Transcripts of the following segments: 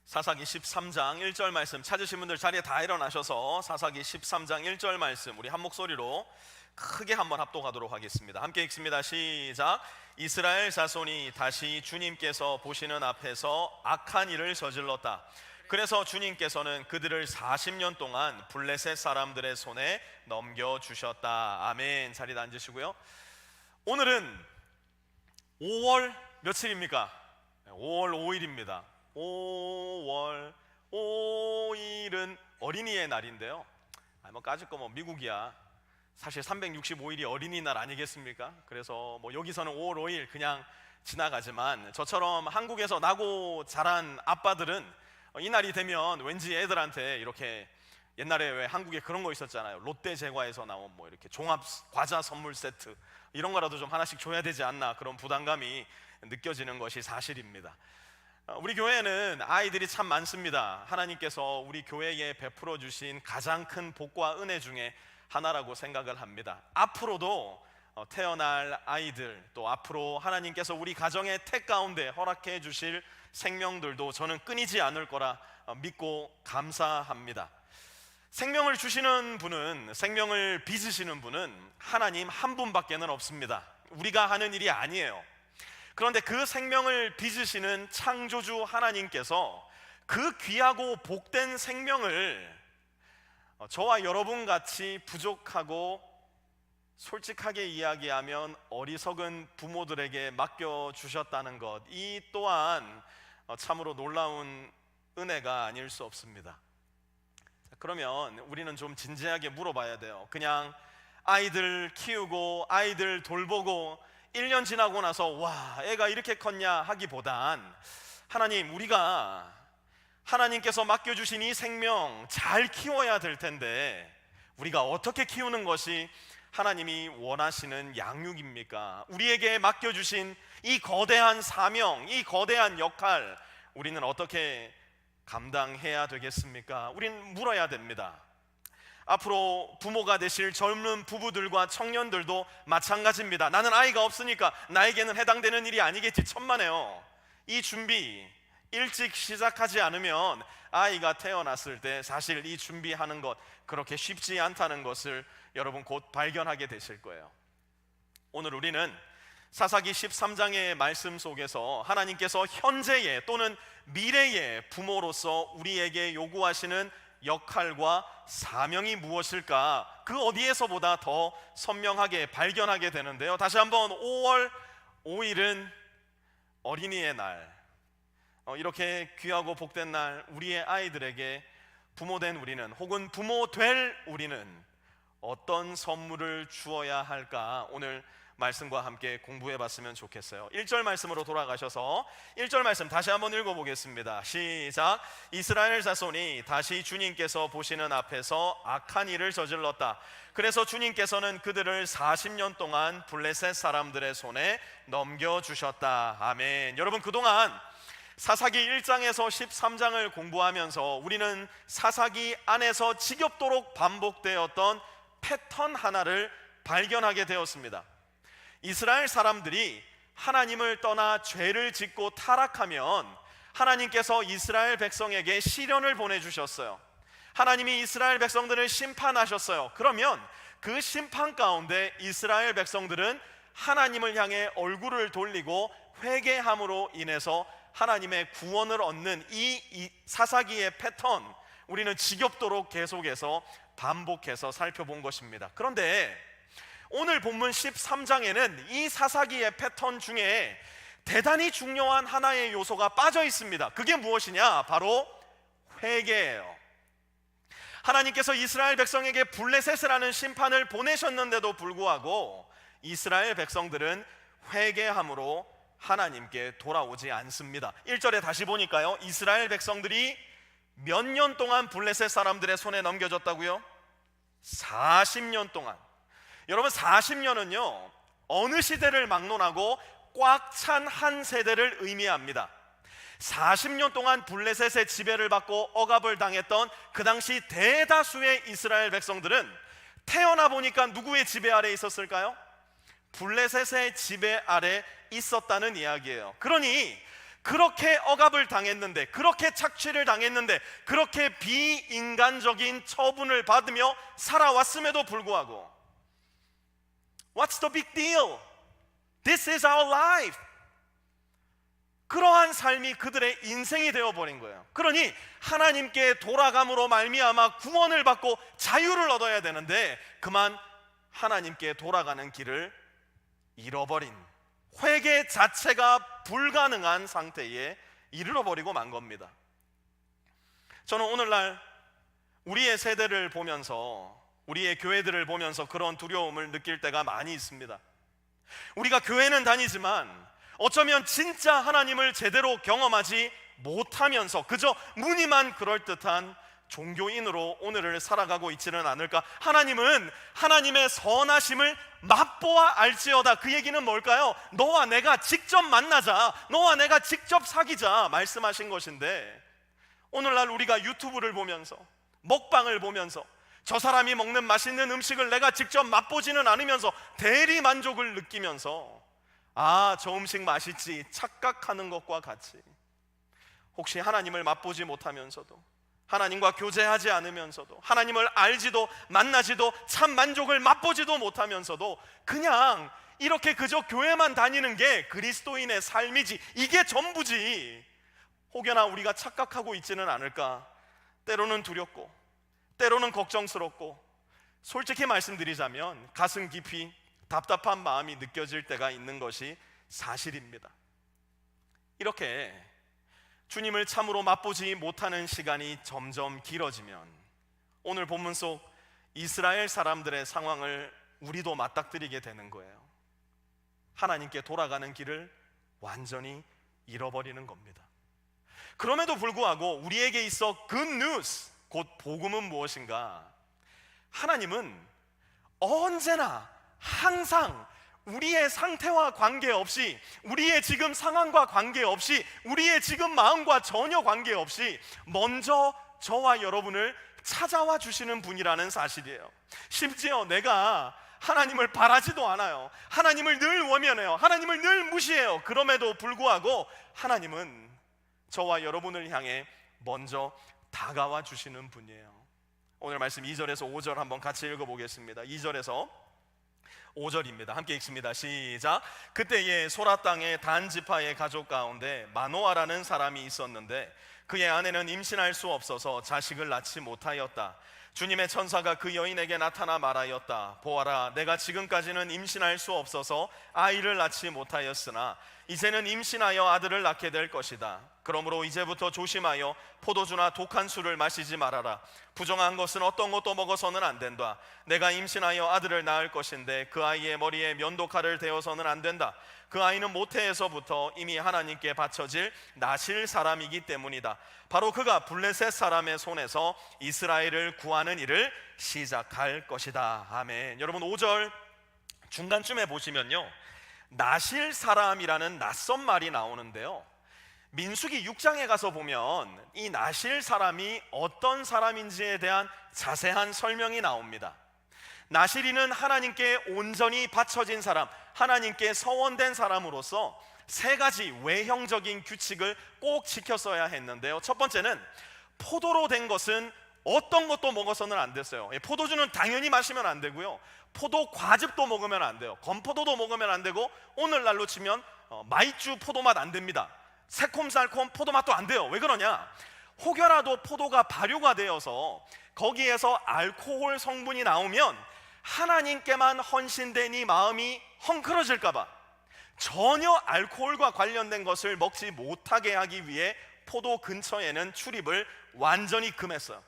사사기 13장 1절 말씀 찾으신 분들 자리에 다 일어나셔서 사사기 13장 1절 말씀 우리 한 목소리로 크게 한번 합독하도록 하겠습니다. 함께 읽습니다. 시작. 이스라엘 자손이 다시 주님께서 보시는 앞에서 악한 일을 저질렀다. 그래서 주님께서는 그들을 40년 동안 블레셋 사람들의 손에 넘겨주셨다. 아멘. 자리에 앉으시고요. 오늘은 5월 며칠입니까? 5월 5일입니다 5월 5일은 어린이의 날인데요. 뭐 까짓 거 미국이야 사실 365일이 어린이날 아니겠습니까? 그래서 여기서는 5월 5일 그냥 지나가지만 저처럼 한국에서 나고 자란 아빠들은 이 날이 되면 왠지 애들한테 이렇게 옛날에 왜 한국에 그런 거 있었잖아요. 롯데 제과에서 나온 이렇게 종합 과자 선물 세트 이런 거라도 좀 하나씩 줘야 되지 않나, 그런 부담감이 느껴지는 것이 사실입니다. 우리 교회에는 아이들이 참 많습니다. 하나님께서 우리 교회에 베풀어 주신 가장 큰 복과 은혜 중에 하나라고 생각을 합니다. 앞으로도 태어날 아이들, 또 앞으로 하나님께서 우리 가정의 택 가운데 허락해 주실 생명들도 저는 끊이지 않을 거라 믿고 감사합니다. 생명을 주시는 분은, 생명을 빚으시는 분은 하나님 한 분밖에는 없습니다. 우리가 하는 일이 아니에요. 그런데 그 생명을 빚으시는 창조주 하나님께서 그 귀하고 복된 생명을 저와 여러분 같이 부족하고 솔직하게 이야기하면 어리석은 부모들에게 맡겨주셨다는 것, 이 또한 참으로 놀라운 은혜가 아닐 수 없습니다. 그러면 우리는 좀 진지하게 물어봐야 돼요. 그냥 아이들 키우고 아이들 돌보고 1년 지나고 나서 와, 애가 이렇게 컸냐 하기보단 하나님, 우리가 하나님께서 맡겨주신 이 생명 잘 키워야 될 텐데 우리가 어떻게 키우는 것이 하나님이 원하시는 양육입니까? 우리에게 맡겨주신 이 거대한 사명, 이 거대한 역할, 우리는 어떻게 감당해야 되겠습니까? 우린 물어야 됩니다. 앞으로 부모가 되실 젊은 부부들과 청년들도 마찬가지입니다. 나는 아이가 없으니까 나에게는 해당되는 일이 아니겠지, 천만에요. 이 준비 일찍 시작하지 않으면 아이가 태어났을 때 사실 이 준비하는 것 그렇게 쉽지 않다는 것을 여러분 곧 발견하게 되실 거예요. 오늘 우리는 사사기 13장의 말씀 속에서 하나님께서 현재의 또는 미래의 부모로서 우리에게 요구하시는 역할과 사명이 무엇일까, 그 어디에서보다 더 선명하게 발견하게 되는데요. 다시 한번 5월 5일은 어린이의 날, 이렇게 귀하고 복된 날, 우리의 아이들에게 부모된 우리는, 혹은 부모 될 우리는 어떤 선물을 주어야 할까, 오늘 말씀과 함께 공부해 봤으면 좋겠어요. 1절 말씀으로 돌아가셔서 1절 말씀 다시 한번 읽어보겠습니다. 시작. 이스라엘 자손이 다시 주님께서 보시는 앞에서 악한 일을 저질렀다. 그래서 주님께서는 그들을 40년 동안 블레셋 사람들의 손에 넘겨주셨다. 아멘. 여러분, 그동안 사사기 1장에서 13장을 공부하면서 우리는 사사기 안에서 지겹도록 반복되었던 패턴 하나를 발견하게 되었습니다. 이스라엘 사람들이 하나님을 떠나 죄를 짓고 타락하면 하나님께서 이스라엘 백성에게 시련을 보내주셨어요. 하나님이 이스라엘 백성들을 심판하셨어요. 그러면 그 심판 가운데 이스라엘 백성들은 하나님을 향해 얼굴을 돌리고 회개함으로 인해서 하나님의 구원을 얻는 이 사사기의 패턴, 우리는 지겹도록 계속해서 반복해서 살펴본 것입니다. 그런데 오늘 본문 13장에는 이 사사기의 패턴 중에 대단히 중요한 하나의 요소가 빠져 있습니다. 그게 무엇이냐? 바로 회개예요. 하나님께서 이스라엘 백성에게 블레셋이라는 심판을 보내셨는데도 불구하고 이스라엘 백성들은 회개함으로 하나님께 돌아오지 않습니다. 1절에 다시 보니까요, 이스라엘 백성들이 몇 년 동안 블레셋 사람들의 손에 넘겨졌다고요? 40년 동안. 여러분, 40년은요 어느 시대를 막론하고 꽉 찬 한 세대를 의미합니다. 40년 동안 블레셋의 지배를 받고 억압을 당했던 그 당시 대다수의 이스라엘 백성들은 태어나 보니까 누구의 지배 아래 있었을까요? 블레셋의 지배 아래 있었다는 이야기예요. 그러니 그렇게 억압을 당했는데, 그렇게 착취를 당했는데, 그렇게 비인간적인 처분을 받으며 살아왔음에도 불구하고 What's the big deal? This is our life. 그러한 삶이 그들의 인생이 되어버린 거예요. 그러니 하나님께 돌아감으로 말미암아 구원을 받고 자유를 얻어야 되는데 그만 하나님께 돌아가는 길을 잃어버린, 회개 자체가 불가능한 상태에 이르러버리고 만 겁니다. 저는 오늘날 우리의 세대를 보면서, 우리의 교회들을 보면서 그런 두려움을 느낄 때가 많이 있습니다. 우리가 교회는 다니지만 어쩌면 진짜 하나님을 제대로 경험하지 못하면서 그저 무늬만 그럴듯한 종교인으로 오늘을 살아가고 있지는 않을까. 하나님은 하나님의 선하심을 맛보아 알지어다. 그 얘기는 뭘까요? 너와 내가 직접 만나자, 너와 내가 직접 사귀자 말씀하신 것인데, 오늘날 우리가 유튜브를 보면서, 먹방을 보면서 저 사람이 먹는 맛있는 음식을 내가 직접 맛보지는 않으면서 대리 만족을 느끼면서 아, 저 음식 맛있지 착각하는 것과 같이, 혹시 하나님을 맛보지 못하면서도, 하나님과 교제하지 않으면서도, 하나님을 알지도 만나지도 참 만족을 맛보지도 못하면서도 그냥 이렇게 그저 교회만 다니는 게 그리스도인의 삶이지, 이게 전부지, 혹여나 우리가 착각하고 있지는 않을까. 때로는 두렵고 때로는 걱정스럽고, 솔직히 말씀드리자면 가슴 깊이 답답한 마음이 느껴질 때가 있는 것이 사실입니다. 이렇게 주님을 참으로 맛보지 못하는 시간이 점점 길어지면 오늘 본문 속 이스라엘 사람들의 상황을 우리도 맞닥뜨리게 되는 거예요. 하나님께 돌아가는 길을 완전히 잃어버리는 겁니다. 그럼에도 불구하고 우리에게 있어 굿뉴스, 곧 복음은 무엇인가? 하나님은 언제나 항상 우리의 상태와 관계없이, 우리의 지금 상황과 관계없이, 우리의 지금 마음과 전혀 관계없이 먼저 저와 여러분을 찾아와 주시는 분이라는 사실이에요. 심지어 내가 하나님을 바라지도 않아요. 하나님을 늘 외면해요. 하나님을 늘 무시해요. 그럼에도 불구하고 하나님은 저와 여러분을 향해 먼저 다가와 주시는 분이에요. 오늘 말씀 2절에서 5절 한번 같이 읽어보겠습니다. 2절에서 5절입니다. 함께 읽습니다. 시작. 그때에 소라 땅의 단 지파의 가족 가운데 마노아라는 사람이 있었는데 그의 아내는 임신할 수 없어서 자식을 낳지 못하였다. 주님의 천사가 그 여인에게 나타나 말하였다. 보아라, 내가 지금까지는 임신할 수 없어서 아이를 낳지 못하였으나 이제는 임신하여 아들을 낳게 될 것이다. 그러므로 이제부터 조심하여 포도주나 독한 술을 마시지 말아라. 부정한 것은 어떤 것도 먹어서는 안 된다. 내가 임신하여 아들을 낳을 것인데 그 아이의 머리에 면도칼을 대어서는 안 된다. 그 아이는 모태에서부터 이미 하나님께 바쳐질 나실 사람이기 때문이다. 바로 그가 블레셋 사람의 손에서 이스라엘을 구하는 일을 시작할 것이다. 아멘. 여러분 5절 중간쯤에 보시면요, 나실 사람이라는 낯선 말이 나오는데요, 민수기 6장에 가서 보면 이 나실 사람이 어떤 사람인지에 대한 자세한 설명이 나옵니다. 나실이는 하나님께 온전히 바쳐진 사람, 하나님께 서원된 사람으로서 세 가지 외형적인 규칙을 꼭 지켰어야 했는데요, 첫 번째는 포도로 된 것은 어떤 것도 먹어서는 안 됐어요. 포도주는 당연히 마시면 안 되고요, 포도 과즙도 먹으면 안 돼요. 건포도도 먹으면 안 되고, 오늘날로 치면 마이쮸 포도맛 안 됩니다. 새콤달콤 포도맛도 안 돼요. 왜 그러냐? 혹여라도 포도가 발효가 되어서 거기에서 알코올 성분이 나오면 하나님께만 헌신된 이 마음이 헝클어질까봐 전혀 알코올과 관련된 것을 먹지 못하게 하기 위해 포도 근처에는 출입을 완전히 금했어요.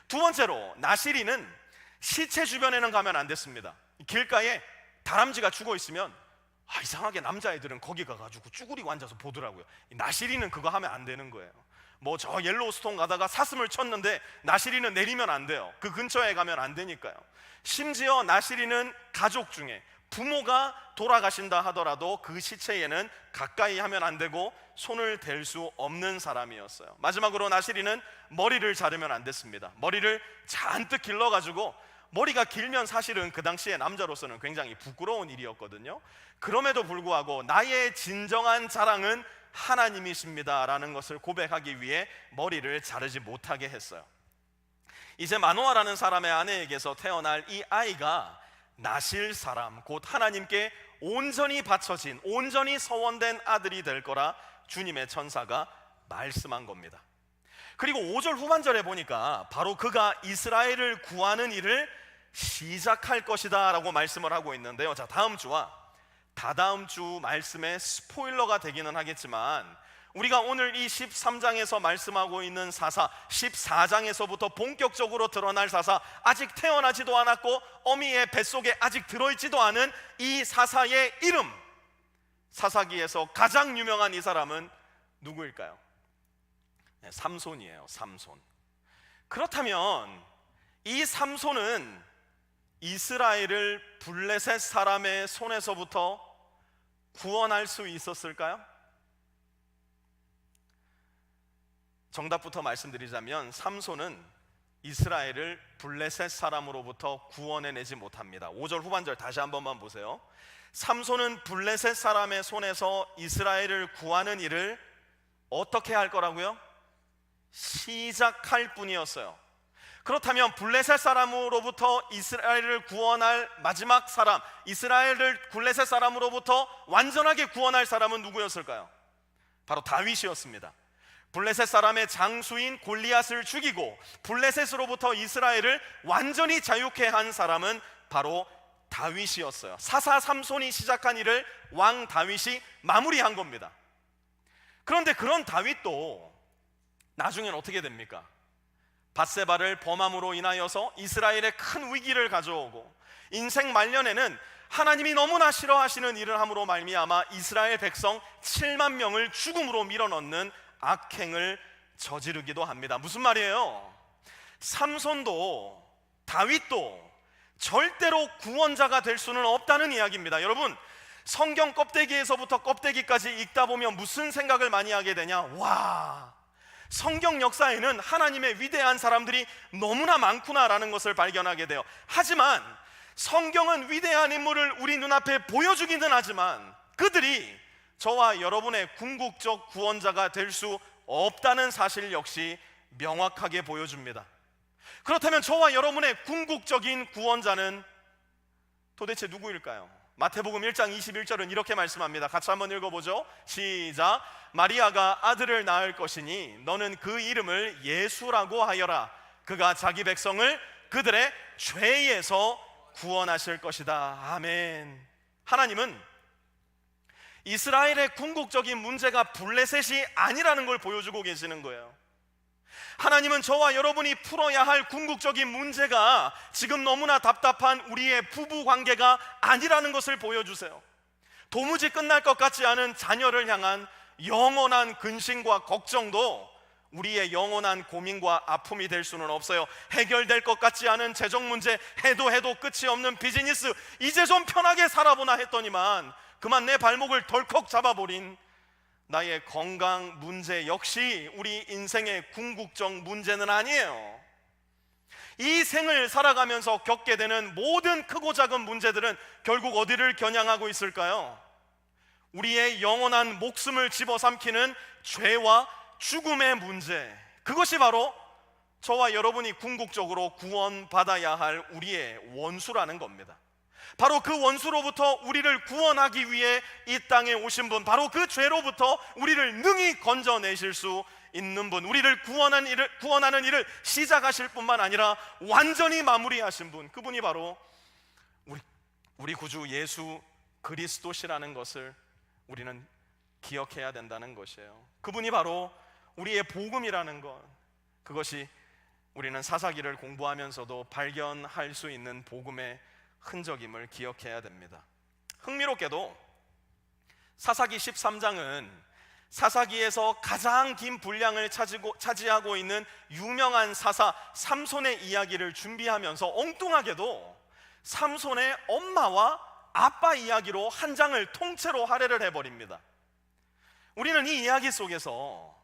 두 번째로, 나실이는 시체 주변에는 가면 안 됐습니다. 길가에 다람쥐가 죽어 있으면 이상하게 남자애들은 거기 가가지고 쭈그리고 앉아서 보더라고요. 나실이는 그거 하면 안 되는 거예요. 뭐 저 옐로우스톤 가다가 사슴을 쳤는데 나실이는 내리면 안 돼요. 그 근처에 가면 안 되니까요. 심지어 나실이는 가족 중에 부모가 돌아가신다 하더라도 그 시체에는 가까이 하면 안 되고 손을 댈 수 없는 사람이었어요. 마지막으로 나실이는 머리를 자르면 안 됐습니다. 머리를 잔뜩 길러가지고 머리가 길면 사실은 그 당시에 남자로서는 굉장히 부끄러운 일이었거든요. 그럼에도 불구하고 나의 진정한 자랑은 하나님이십니다라는 것을 고백하기 위해 머리를 자르지 못하게 했어요. 이제 마노아라는 사람의 아내에게서 태어날 이 아이가 나실 사람, 곧 하나님께 온전히 바쳐진, 온전히 서원된 아들이 될 거라 주님의 천사가 말씀한 겁니다. 그리고 5절 후반절에 보니까 바로 그가 이스라엘을 구하는 일을 시작할 것이다 라고 말씀을 하고 있는데요. 자, 다음 주와 다다음 주 말씀의 스포일러가 되기는 하겠지만, 우리가 오늘 이 13장에서 말씀하고 있는 사사, 14장에서부터 본격적으로 드러날 사사, 아직 태어나지도 않았고 어미의 뱃속에 아직 들어있지도 않은 이 사사의 이름, 사사기에서 가장 유명한 이 사람은 누구일까요? 네, 삼손이에요. 삼손. 그렇다면 이 삼손은 이스라엘을 블레셋 사람의 손에서부터 구원할 수 있었을까요? 정답부터 말씀드리자면 삼손은 이스라엘을 블레셋 사람으로부터 구원해내지 못합니다. 5절 후반절 다시 한 번만 보세요. 삼손은 블레셋 사람의 손에서 이스라엘을 구하는 일을 어떻게 할 거라고요? 시작할 뿐이었어요. 그렇다면 블레셋 사람으로부터 이스라엘을 구원할 마지막 사람, 이스라엘을 블레셋 사람으로부터 완전하게 구원할 사람은 누구였을까요? 바로 다윗이었습니다. 블레셋 사람의 장수인 골리앗을 죽이고 블레셋으로부터 이스라엘을 완전히 자유케 한 사람은 바로 다윗이었어요. 사사 삼손이 시작한 일을 왕 다윗이 마무리한 겁니다. 그런데 그런 다윗도 나중엔 어떻게 됩니까? 밧세바를 범함으로 인하여서 이스라엘에 큰 위기를 가져오고, 인생 말년에는 하나님이 너무나 싫어하시는 일을 함으로 말미암아 이스라엘 백성 7만 명을 죽음으로 밀어넣는 악행을 저지르기도 합니다. 무슨 말이에요? 삼손도 다윗도 절대로 구원자가 될 수는 없다는 이야기입니다. 여러분, 성경 껍데기에서부터 껍데기까지 읽다 보면 무슨 생각을 많이 하게 되냐? 와, 성경 역사에는 하나님의 위대한 사람들이 너무나 많구나라는 것을 발견하게 돼요. 하지만 성경은 위대한 인물을 우리 눈앞에 보여주기는 하지만 그들이 저와 여러분의 궁극적 구원자가 될 수 없다는 사실 역시 명확하게 보여줍니다. 그렇다면 저와 여러분의 궁극적인 구원자는 도대체 누구일까요? 마태복음 1장 21절은 이렇게 말씀합니다. 같이 한번 읽어보죠. 시작. 마리아가 아들을 낳을 것이니 너는 그 이름을 예수라고 하여라. 그가 자기 백성을 그들의 죄에서 구원하실 것이다. 아멘. 하나님은 이스라엘의 궁극적인 문제가 블레셋이 아니라는 걸 보여주고 계시는 거예요. 하나님은 저와 여러분이 풀어야 할 궁극적인 문제가 지금 너무나 답답한 우리의 부부 관계가 아니라는 것을 보여주세요. 도무지 끝날 것 같지 않은 자녀를 향한 영원한 근심과 걱정도 우리의 영원한 고민과 아픔이 될 수는 없어요. 해결될 것 같지 않은 재정 문제, 해도 끝이 없는 비즈니스, 이제 좀 편하게 살아보나 했더니만 그만 내 발목을 덜컥 잡아버린 나의 건강 문제 역시 우리 인생의 궁극적 문제는 아니에요. 이 생을 살아가면서 겪게 되는 모든 크고 작은 문제들은 결국 어디를 겨냥하고 있을까요? 우리의 영원한 목숨을 집어삼키는 죄와 죽음의 문제, 그것이 바로 저와 여러분이 궁극적으로 구원받아야 할 우리의 원수라는 겁니다. 바로 그 원수로부터 우리를 구원하기 위해 이 땅에 오신 분, 바로 그 죄로부터 우리를 능히 건져내실 수 있는 분, 우리를 구원하는 일을 시작하실 뿐만 아니라 완전히 마무리하신 분, 그분이 바로 우리 구주 예수 그리스도시라는 것을 우리는 기억해야 된다는 것이에요. 그분이 바로 우리의 복음이라는 것, 그것이 우리는 사사기를 공부하면서도 발견할 수 있는 복음의 흔적임을 기억해야 됩니다. 흥미롭게도 사사기 13장은 사사기에서 가장 긴 분량을 차지하고 있는 유명한 사사 삼손의 이야기를 준비하면서 엉뚱하게도 삼손의 엄마와 아빠 이야기로 한 장을 통째로 할애를 해버립니다. 우리는 이 이야기 속에서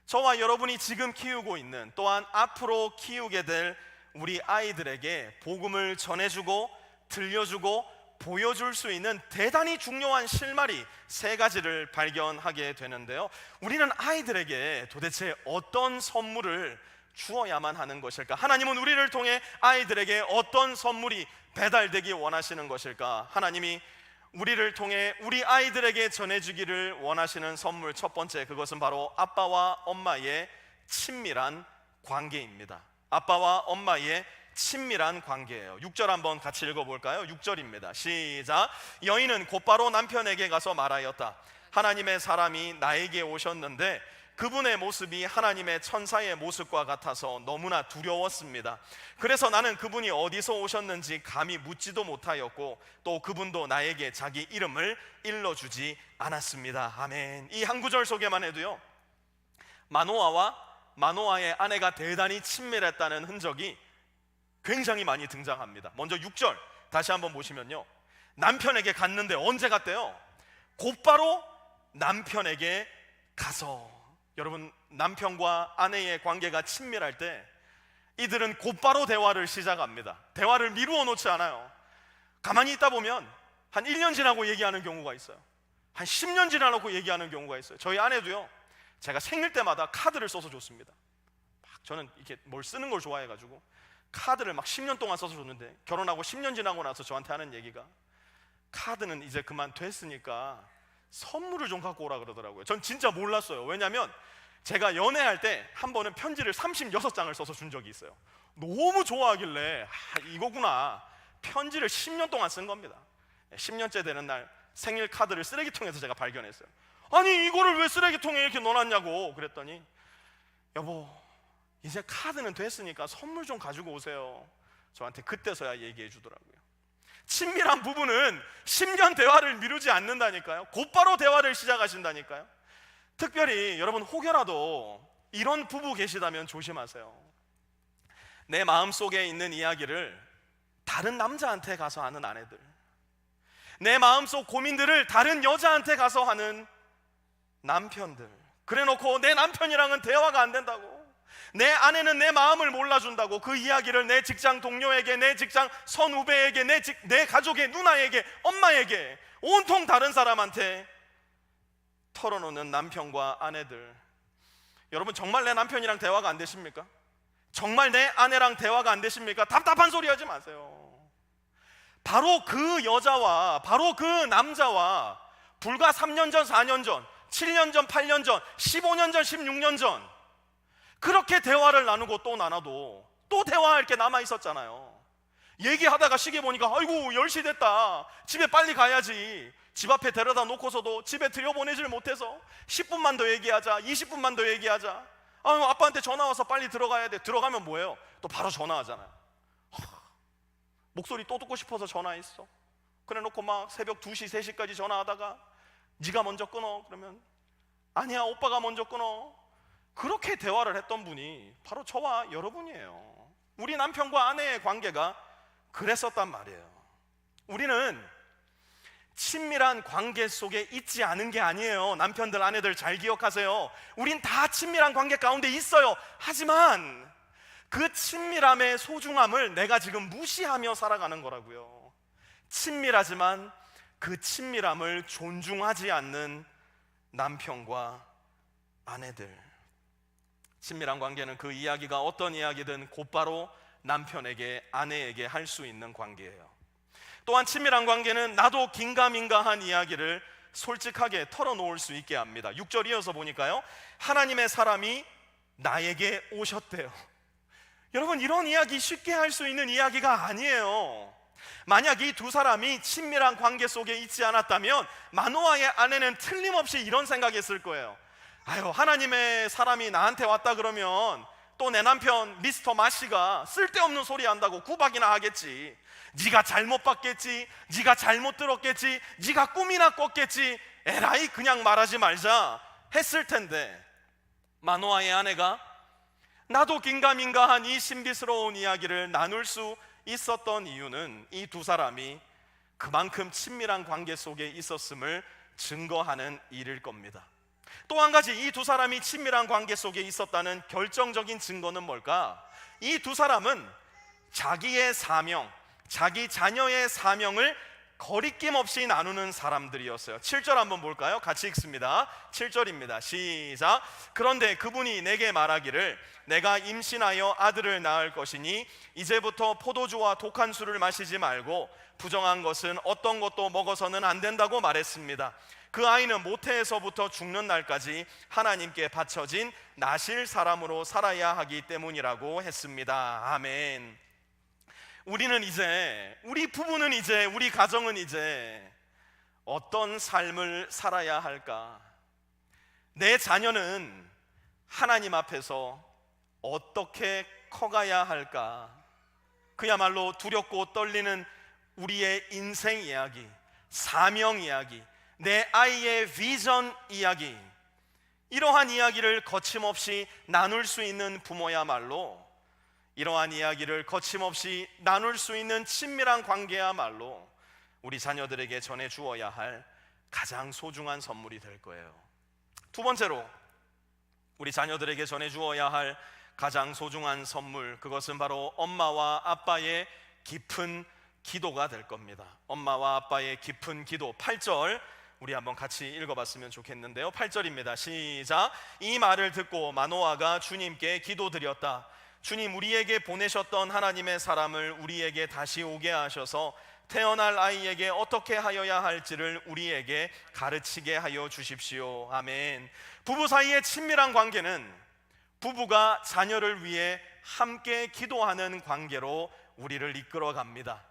저와 여러분이 지금 키우고 있는, 또한 앞으로 키우게 될 우리 아이들에게 복음을 전해주고 들려주고 보여줄 수 있는 대단히 중요한 실마리 세 가지를 발견하게 되는데요, 우리는 아이들에게 도대체 어떤 선물을 주어야만 하는 것일까? 하나님은 우리를 통해 아이들에게 어떤 선물이 배달되기 원하시는 것일까? 하나님이 우리를 통해 우리 아이들에게 전해주기를 원하시는 선물, 첫 번째, 그것은 바로 아빠와 엄마의 친밀한 관계입니다. 아빠와 엄마의 친밀한 관계예요. 6절 한번 같이 읽어볼까요? 6절입니다. 시작. 여인은 곧바로 남편에게 가서 말하였다. 하나님의 사람이 나에게 오셨는데 그분의 모습이 하나님의 천사의 모습과 같아서 너무나 두려웠습니다. 그래서 나는 그분이 어디서 오셨는지 감히 묻지도 못하였고 또 그분도 나에게 자기 이름을 일러주지 않았습니다. 아멘. 이 한 구절 속에만 해도요, 마노아의 아내가 대단히 친밀했다는 흔적이 굉장히 많이 등장합니다. 먼저 6절 다시 한번 보시면요, 남편에게 갔는데 언제 갔대요? 곧바로 남편에게 가서. 여러분, 남편과 아내의 관계가 친밀할 때 이들은 곧바로 대화를 시작합니다. 대화를 미루어 놓지 않아요. 가만히 있다 보면 한 1년 지나고 얘기하는 경우가 있어요. 한 10년 지나고 얘기하는 경우가 있어요. 저희 아내도요, 제가 생일 때마다 카드를 써서 줬습니다. 저는 이렇게 뭘 쓰는 걸 좋아해가지고 카드를 막 10년 동안 써서 줬는데, 결혼하고 10년 지나고 나서 저한테 하는 얘기가, 카드는 이제 그만 됐으니까 선물을 좀 갖고 오라 그러더라고요. 전 진짜 몰랐어요. 왜냐면 제가 연애할 때 한 번은 편지를 36장을 써서 준 적이 있어요. 너무 좋아하길래 이거구나, 편지를 10년 동안 쓴 겁니다. 10년째 되는 날 생일 카드를 쓰레기통에서 제가 발견했어요. 아니, 이거를 왜 쓰레기통에 이렇게 넣어놨냐고 그랬더니, 여보, 이제 카드는 됐으니까 선물 좀 가지고 오세요. 저한테 그때서야 얘기해 주더라고요. 친밀한 부부는 10년 대화를 미루지 않는다니까요. 곧바로 대화를 시작하신다니까요. 특별히 여러분, 혹여라도 이런 부부 계시다면 조심하세요. 내 마음속에 있는 이야기를 다른 남자한테 가서 하는 아내들, 내 마음속 고민들을 다른 여자한테 가서 하는 남편들, 그래놓고 내 남편이랑은 대화가 안 된다고, 내 아내는 내 마음을 몰라준다고 그 이야기를 내 직장 동료에게, 내 직장 선후배에게, 내 가족의 누나에게, 엄마에게, 온통 다른 사람한테 털어놓는 남편과 아내들. 여러분, 정말 내 남편이랑 대화가 안 되십니까? 정말 내 아내랑 대화가 안 되십니까? 답답한 소리 하지 마세요. 바로 그 여자와 바로 그 남자와 불과 3년 전, 4년 전, 7년 전, 8년 전, 15년 전, 16년 전 그렇게 대화를 나누고 또 나눠도 또 대화할 게 남아 있었잖아요. 얘기하다가 시계 보니까 아이고 10시 됐다, 집에 빨리 가야지. 집 앞에 데려다 놓고서도 집에 들여보내질 못해서 10분만 더 얘기하자, 20분만 더 얘기하자. 아빠한테 전화 와서 빨리 들어가야 돼. 들어가면 뭐예요? 또 바로 전화하잖아요. 목소리 또 듣고 싶어서 전화했어. 그래 놓고 막 새벽 2시, 3시까지 전화하다가 네가 먼저 끊어. 그러면 아니야, 오빠가 먼저 끊어. 그렇게 대화를 했던 분이 바로 저와 여러분이에요. 우리 남편과 아내의 관계가 그랬었단 말이에요. 우리는 친밀한 관계 속에 있지 않은 게 아니에요. 남편들, 아내들 잘 기억하세요. 우린 다 친밀한 관계 가운데 있어요. 하지만 그 친밀함의 소중함을 내가 지금 무시하며 살아가는 거라고요. 친밀하지만 그 친밀함을 존중하지 않는 남편과 아내들. 친밀한 관계는 그 이야기가 어떤 이야기든 곧바로 남편에게, 아내에게 할 수 있는 관계예요. 또한 친밀한 관계는 나도 긴가민가한 이야기를 솔직하게 털어놓을 수 있게 합니다. 6절 이어서 보니까요, 하나님의 사람이 나에게 오셨대요. 여러분, 이런 이야기 쉽게 할 수 있는 이야기가 아니에요. 만약 이 두 사람이 친밀한 관계 속에 있지 않았다면 마노아의 아내는 틀림없이 이런 생각했을 거예요. 아유, 하나님의 사람이 나한테 왔다 그러면 또 내 남편 미스터 마씨가 쓸데없는 소리 한다고 구박이나 하겠지. 네가 잘못 봤겠지, 네가 잘못 들었겠지, 네가 꿈이나 꿨겠지, 에라이 그냥 말하지 말자 했을 텐데, 마노아의 아내가 나도 긴가민가한 이 신비스러운 이야기를 나눌 수 있었던 이유는 이 두 사람이 그만큼 친밀한 관계 속에 있었음을 증거하는 일일 겁니다. 또 한 가지, 이 두 사람이 친밀한 관계 속에 있었다는 결정적인 증거는 뭘까? 이 두 사람은 자기의 사명, 자기 자녀의 사명을 거리낌 없이 나누는 사람들이었어요. 7절 한번 볼까요? 같이 읽습니다. 7절입니다. 시작. 그런데 그분이 내게 말하기를 내가 임신하여 아들을 낳을 것이니 이제부터 포도주와 독한 술을 마시지 말고 부정한 것은 어떤 것도 먹어서는 안 된다고 말했습니다. 그 아이는 모태에서부터 죽는 날까지 하나님께 바쳐진 나실 사람으로 살아야 하기 때문이라고 했습니다. 아멘. 우리는 이제, 우리 부부는 이제, 우리 가정은 이제 어떤 삶을 살아야 할까? 내 자녀는 하나님 앞에서 어떻게 커가야 할까? 그야말로 두렵고 떨리는 우리의 인생 이야기, 사명 이야기, 내 아이의 비전 이야기, 이러한 이야기를 거침없이 나눌 수 있는 부모야말로, 이러한 이야기를 거침없이 나눌 수 있는 친밀한 관계야말로 우리 자녀들에게 전해 주어야 할 가장 소중한 선물이 될 거예요. 두 번째로 우리 자녀들에게 전해 주어야 할 가장 소중한 선물, 그것은 바로 엄마와 아빠의 깊은 기도가 될 겁니다. 엄마와 아빠의 깊은 기도. 8절 우리 한번 같이 읽어봤으면 좋겠는데요. 8절입니다. 시작. 이 말을 듣고 마노아가 주님께 기도드렸다. 주님, 우리에게 보내셨던 하나님의 사람을 우리에게 다시 오게 하셔서 태어날 아이에게 어떻게 하여야 할지를 우리에게 가르치게 하여 주십시오. 아멘. 부부 사이의 친밀한 관계는 부부가 자녀를 위해 함께 기도하는 관계로 우리를 이끌어 갑니다.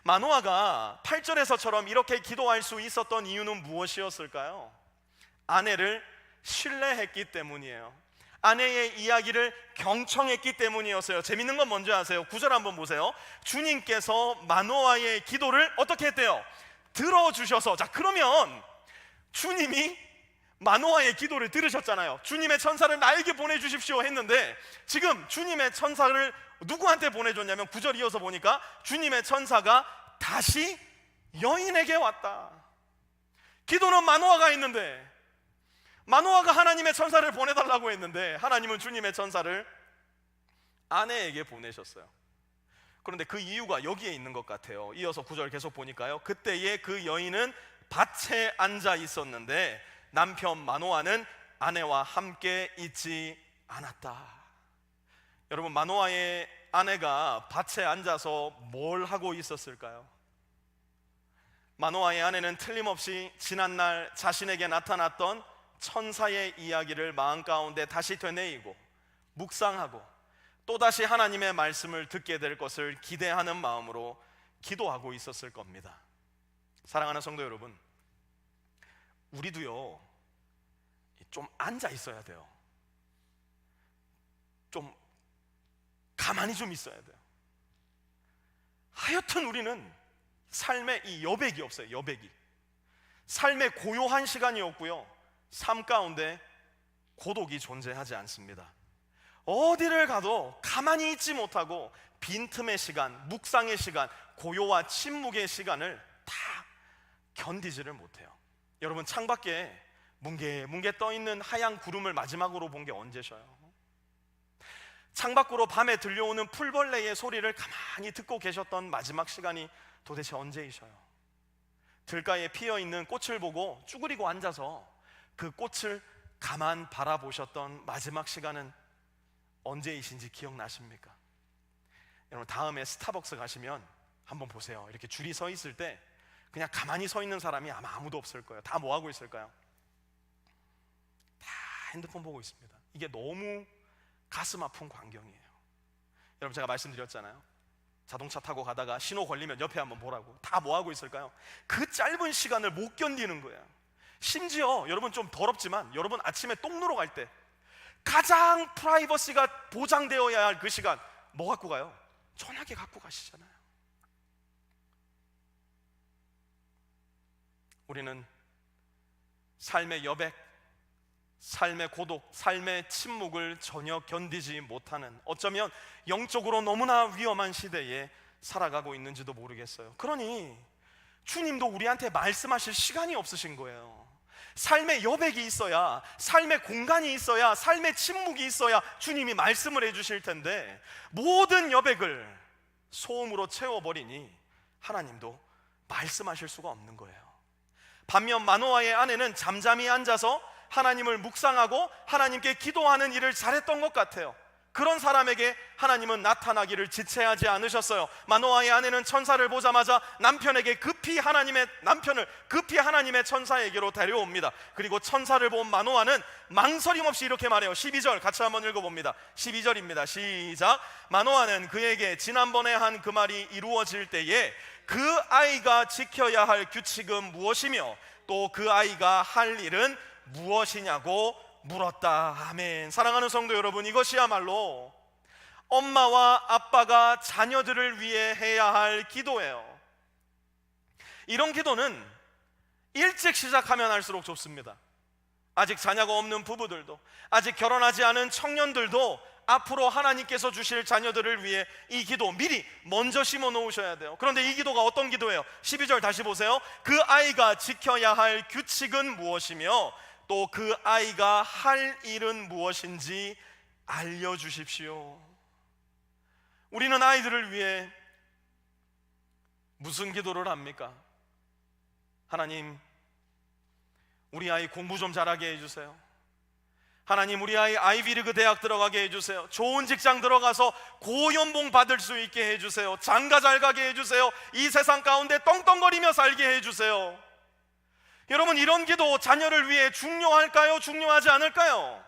마노아가 8절에서처럼 이렇게 기도할 수 있었던 이유는 무엇이었을까요? 아내를 신뢰했기 때문이에요. 아내의 이야기를 경청했기 때문이었어요. 재밌는 건 뭔지 아세요? 9절 한번 보세요. 주님께서 마노아의 기도를 어떻게 했대요? 들어주셔서. 자, 그러면 주님이 마노아의 기도를 들으셨잖아요. 주님의 천사를 나에게 보내주십시오 했는데 지금 주님의 천사를 누구한테 보내줬냐면 9절 이어서 보니까 주님의 천사가 다시 여인에게 왔다. 기도는 마노아가 했는데, 마노아가 하나님의 천사를 보내달라고 했는데 하나님은 주님의 천사를 아내에게 보내셨어요. 그런데 그 이유가 여기에 있는 것 같아요. 이어서 9절 계속 보니까요, 그때에 그 여인은 밭에 앉아 있었는데 남편 마노아는 아내와 함께 있지 않았다. 여러분, 마노아의 아내가 밭에 앉아서 뭘 하고 있었을까요? 마노아의 아내는 틀림없이 지난날 자신에게 나타났던 천사의 이야기를 마음 가운데 다시 되뇌이고 묵상하고 또다시 하나님의 말씀을 듣게 될 것을 기대하는 마음으로 기도하고 있었을 겁니다. 사랑하는 성도 여러분, 우리도요 좀 앉아 있어야 돼요. 좀 가만히 좀 있어야 돼요. 하여튼 우리는 삶에 이 여백이 없어요. 여백이. 삶의 고요한 시간이 없고요, 삶 가운데 고독이 존재하지 않습니다. 어디를 가도 가만히 있지 못하고 빈틈의 시간, 묵상의 시간, 고요와 침묵의 시간을 다 견디지를 못해요. 여러분, 창밖에 뭉게뭉게 떠있는 하얀 구름을 마지막으로 본 게 언제셔요? 창밖으로 밤에 들려오는 풀벌레의 소리를 가만히 듣고 계셨던 마지막 시간이 도대체 언제이셔요? 들가에 피어있는 꽃을 보고 쭈그리고 앉아서 그 꽃을 가만 바라보셨던 마지막 시간은 언제이신지 기억나십니까? 여러분, 다음에 스타벅스 가시면 한번 보세요. 이렇게 줄이 서 있을 때 그냥 가만히 서 있는 사람이 아마 아무도 없을 거예요. 다 뭐 하고 있을까요? 다 핸드폰 보고 있습니다. 이게 너무 가슴 아픈 광경이에요. 여러분, 제가 말씀드렸잖아요. 자동차 타고 가다가 신호 걸리면 옆에 한번 보라고. 다 뭐 하고 있을까요? 그 짧은 시간을 못 견디는 거예요. 심지어 여러분, 좀 더럽지만 여러분 아침에 똥 누러 갈 때 가장 프라이버시가 보장되어야 할 그 시간 뭐 갖고 가요? 전화기 갖고 가시잖아요. 우리는 삶의 여백, 삶의 고독, 삶의 침묵을 전혀 견디지 못하는, 어쩌면 영적으로 너무나 위험한 시대에 살아가고 있는지도 모르겠어요. 그러니 주님도 우리한테 말씀하실 시간이 없으신 거예요. 삶의 여백이 있어야, 삶의 공간이 있어야, 삶의 침묵이 있어야 주님이 말씀을 해주실 텐데 모든 여백을 소음으로 채워버리니 하나님도 말씀하실 수가 없는 거예요. 반면 마노아의 아내는 잠잠히 앉아서 하나님을 묵상하고 하나님께 기도하는 일을 잘했던 것 같아요. 그런 사람에게 하나님은 나타나기를 지체하지 않으셨어요. 마노아의 아내는 천사를 보자마자 남편을 급히 하나님의 천사에게로 데려옵니다. 그리고 천사를 본 마노아는 망설임 없이 이렇게 말해요. 12절 같이 한번 읽어봅니다. 12절입니다. 시작. 마노아는 그에게 지난번에 한 그 말이 이루어질 때에 그 아이가 지켜야 할 규칙은 무엇이며 또 그 아이가 할 일은 무엇이냐고 물었다. 아멘. 사랑하는 성도 여러분, 이것이야말로 엄마와 아빠가 자녀들을 위해 해야 할 기도예요. 이런 기도는 일찍 시작하면 할수록 좋습니다. 아직 자녀가 없는 부부들도, 아직 결혼하지 않은 청년들도 앞으로 하나님께서 주실 자녀들을 위해 이 기도 미리 먼저 심어 놓으셔야 돼요. 그런데 이 기도가 어떤 기도예요? 12절 다시 보세요. 그 아이가 지켜야 할 규칙은 무엇이며 또 그 아이가 할 일은 무엇인지 알려주십시오. 우리는 아이들을 위해 무슨 기도를 합니까? 하나님, 우리 아이 공부 좀 잘하게 해주세요. 하나님, 우리 아이 아이비리그 대학 들어가게 해주세요. 좋은 직장 들어가서 고연봉 받을 수 있게 해주세요. 장가 잘 가게 해주세요. 이 세상 가운데 떵떵거리며 살게 해주세요. 여러분, 이런 기도 자녀를 위해 중요할까요? 중요하지 않을까요?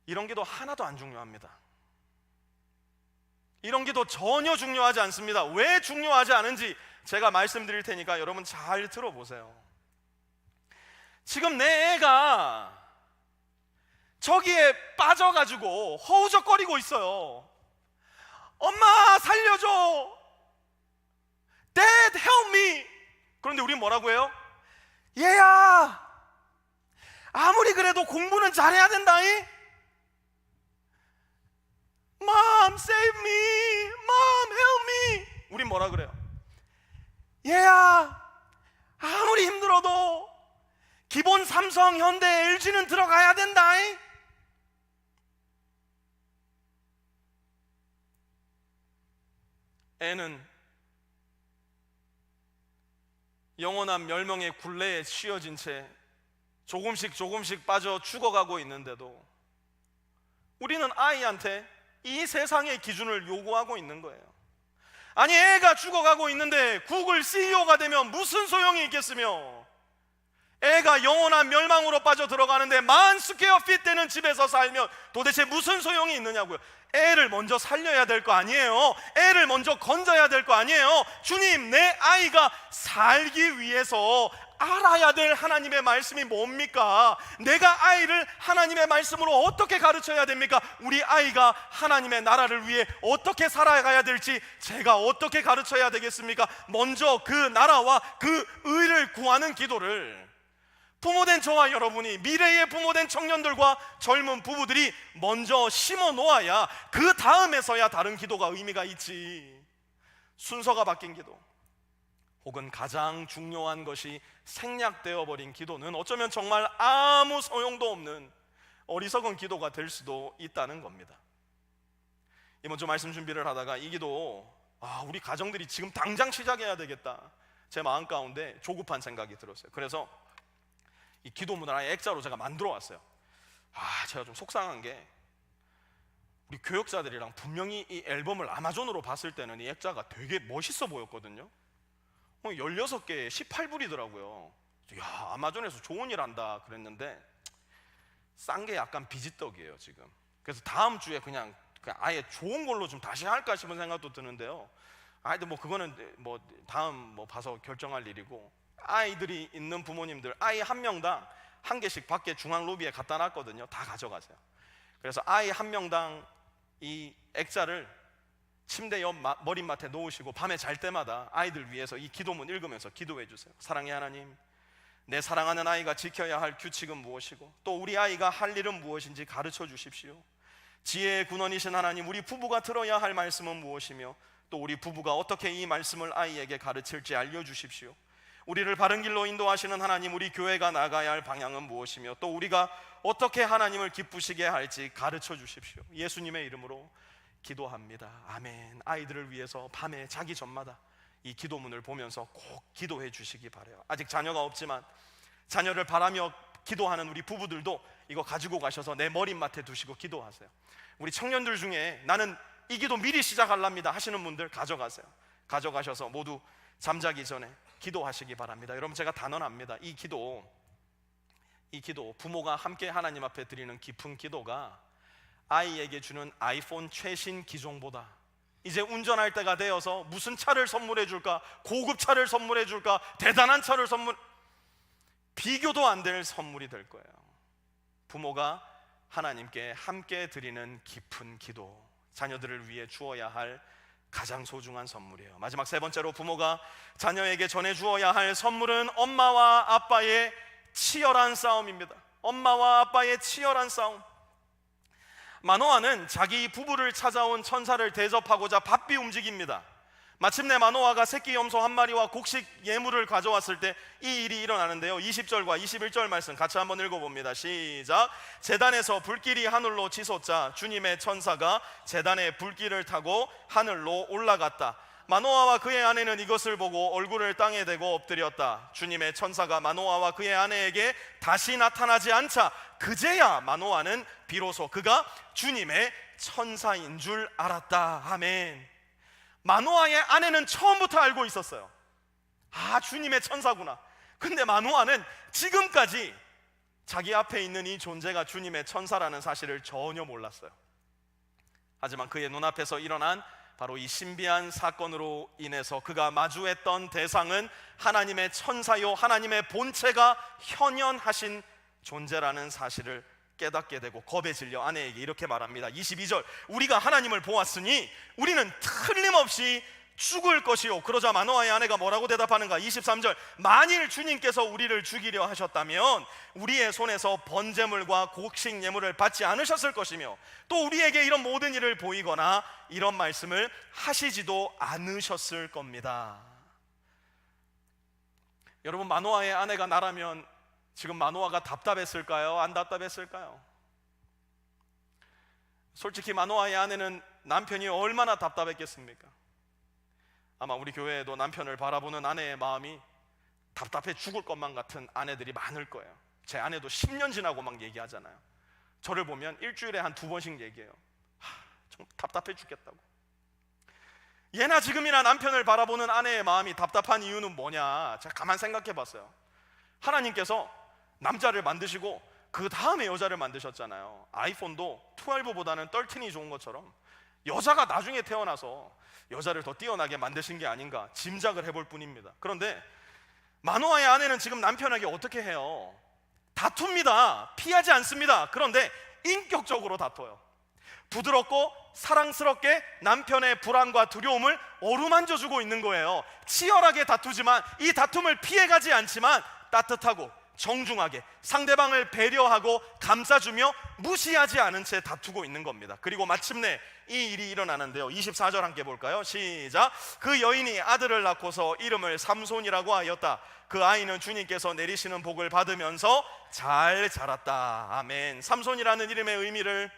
이런 기도 하나도 안 중요합니다. 이런 기도 전혀 중요하지 않습니다. 왜 중요하지 않은지 제가 말씀드릴 테니까 여러분 잘 들어보세요. 지금 내 애가 저기에 빠져가지고 허우적거리고 있어요. 엄마 살려줘, Dad help me. 그런데 우린 뭐라고 해요? 얘야, 아무리 그래도 공부는 잘해야 된다잉. Mom save me, Mom help me. 우린 뭐라 그래요? 얘야, 아무리 힘들어도 기본 삼성, 현대, LG는 들어가야 된다잉. 애는 영원한 멸망의 굴레에 씌어진 채 조금씩 빠져 죽어가고 있는데도 우리는 아이한테 이 세상의 기준을 요구하고 있는 거예요. 아니, 애가 죽어가고 있는데 구글 CEO가 되면 무슨 소용이 있겠으며, 애가 영원한 멸망으로 빠져 들어가는데 10,000 스퀘어 핏 되는 집에서 살면 도대체 무슨 소용이 있느냐고요. 애를 먼저 살려야 될 거 아니에요. 애를 먼저 건져야 될 거 아니에요. 주님, 내 아이가 살기 위해서 알아야 될 하나님의 말씀이 뭡니까? 내가 아이를 하나님의 말씀으로 어떻게 가르쳐야 됩니까? 우리 아이가 하나님의 나라를 위해 어떻게 살아가야 될지 제가 어떻게 가르쳐야 되겠습니까? 먼저 그 나라와 그 의를 구하는 기도를 부모된 저와 여러분이, 미래의 부모된 청년들과 젊은 부부들이 먼저 심어 놓아야 그 다음에서야 다른 기도가 의미가 있지. 순서가 바뀐 기도, 혹은 가장 중요한 것이 생략되어 버린 기도는 어쩌면 정말 아무 소용도 없는 어리석은 기도가 될 수도 있다는 겁니다. 이번 주 말씀 준비를 하다가 이 기도, 우리 가정들이 지금 당장 시작해야 되겠다, 제 마음 가운데 조급한 생각이 들었어요. 그래서 이 기도문을 아예 액자로 제가 만들어 왔어요. 제가 좀 속상한 게, 우리 교역자들이랑 분명히 이 앨범을 아마존으로 봤을 때는 이 액자가 되게 멋있어 보였거든요. 16개에 18불이더라고요. 야, 아마존에서 좋은 일 한다 그랬는데 싼 게 약간 비지떡이에요 지금. 그래서 다음 주에 그냥 아예 좋은 걸로 좀 다시 할까 싶은 생각도 드는데요. 뭐 그거는 뭐 다음 뭐 봐서 결정할 일이고, 아이들이 있는 부모님들 아이 한 명당 한 개씩 밖에 중앙 로비에 갖다 놨거든요. 다 가져가세요. 그래서 아이 한 명당 이 액자를 침대 옆 머리맡에 놓으시고 밤에 잘 때마다 아이들 위해서 이 기도문 읽으면서 기도해 주세요. 사랑의 하나님, 내 사랑하는 아이가 지켜야 할 규칙은 무엇이고 또 우리 아이가 할 일은 무엇인지 가르쳐 주십시오. 지혜의 근원이신 하나님, 우리 부부가 들어야 할 말씀은 무엇이며 또 우리 부부가 어떻게 이 말씀을 아이에게 가르칠지 알려주십시오. 우리를 바른 길로 인도하시는 하나님, 우리 교회가 나가야 할 방향은 무엇이며 또 우리가 어떻게 하나님을 기쁘시게 할지 가르쳐 주십시오. 예수님의 이름으로 기도합니다. 아멘. 아이들을 위해서 밤에 자기 전마다 이 기도문을 보면서 꼭 기도해 주시기 바라요. 아직 자녀가 없지만 자녀를 바라며 기도하는 우리 부부들도 이거 가지고 가셔서 내 머리맡에 두시고 기도하세요. 우리 청년들 중에 나는 이 기도 미리 시작하랍니다 하시는 분들 가져가세요. 가져가셔서 모두 잠자기 전에 기도하시기 바랍니다. 여러분, 제가 단언합니다. 이 기도 부모가 함께 하나님 앞에 드리는 깊은 기도가 아이에게 주는 아이폰 최신 기종보다 이제 운전할 때가 되어서 무슨 차를 선물해 줄까, 고급 차를 선물해 줄까, 대단한 차를 비교도 안 될 선물이 될 거예요. 부모가 하나님께 함께 드리는 깊은 기도, 자녀들을 위해 주어야 할 가장 소중한 선물이에요. 마지막 세 번째로 부모가 자녀에게 전해 주어야 할 선물은 엄마와 아빠의 치열한 싸움입니다. 엄마와 아빠의 치열한 싸움. 마노아는 자기 부부를 찾아온 천사를 대접하고자 바삐 움직입니다. 마침내 마노아가 새끼 염소 한 마리와 곡식 예물을 가져왔을 때 이 일이 일어나는데요. 20절과 21절 말씀 같이 한번 읽어봅니다. 시작. 제단에서 불길이 하늘로 치솟자 주님의 천사가 제단의 불길을 타고 하늘로 올라갔다. 마노아와 그의 아내는 이것을 보고 얼굴을 땅에 대고 엎드렸다. 주님의 천사가 마노아와 그의 아내에게 다시 나타나지 않자 그제야 마노아는 비로소 그가 주님의 천사인 줄 알았다. 아멘. 마노아의 아내는 처음부터 알고 있었어요. 아, 주님의 천사구나. 근데 마노아는 지금까지 자기 앞에 있는 이 존재가 주님의 천사라는 사실을 전혀 몰랐어요. 하지만 그의 눈앞에서 일어난 바로 이 신비한 사건으로 인해서 그가 마주했던 대상은 하나님의 천사요, 하나님의 본체가 현현하신 존재라는 사실을 깨닫게 되고 겁에 질려 아내에게 이렇게 말합니다. 22절. 우리가 하나님을 보았으니 우리는 틀림없이 죽을 것이요. 그러자 마노아의 아내가 뭐라고 대답하는가? 23절. 만일 주님께서 우리를 죽이려 하셨다면 우리의 손에서 번제물과 곡식 예물을 받지 않으셨을 것이며 또 우리에게 이런 모든 일을 보이거나 이런 말씀을 하시지도 않으셨을 겁니다. 여러분, 마노아의 아내가 나라면 지금 마노아가 답답했을까요? 안 답답했을까요? 솔직히 마노아의 아내는 남편이 얼마나 답답했겠습니까? 아마 우리 교회에도 남편을 바라보는 아내의 마음이 답답해 죽을 것만 같은 아내들이 많을 거예요. 제 아내도 10년 지나고 막 얘기하잖아요. 저를 보면 일주일에 한 2번씩 얘기해요. 좀 답답해 죽겠다고. 예나 지금이나 남편을 바라보는 아내의 마음이 답답한 이유는 뭐냐? 제가 가만 생각해 봤어요. 하나님께서 남자를 만드시고 그 다음에 여자를 만드셨잖아요. 아이폰도 12보다는 13이 좋은 것처럼 여자가 나중에 태어나서 여자를 더 뛰어나게 만드신 게 아닌가 짐작을 해볼 뿐입니다. 그런데 마노아의 아내는 지금 남편에게 어떻게 해요? 다툽니다. 피하지 않습니다. 그런데 인격적으로 다퉈요. 부드럽고 사랑스럽게 남편의 불안과 두려움을 어루만져주고 있는 거예요. 치열하게 다투지만 이 다툼을 피해가지 않지만 따뜻하고 정중하게 상대방을 배려하고 감싸주며 무시하지 않은 채 다투고 있는 겁니다. 그리고 마침내 이 일이 일어나는데요. 24절 함께 볼까요? 시작. 그 여인이 아들을 낳고서 이름을 삼손이라고 하였다. 그 아이는 주님께서 내리시는 복을 받으면서 잘 자랐다. 아멘. 삼손이라는 이름의 의미를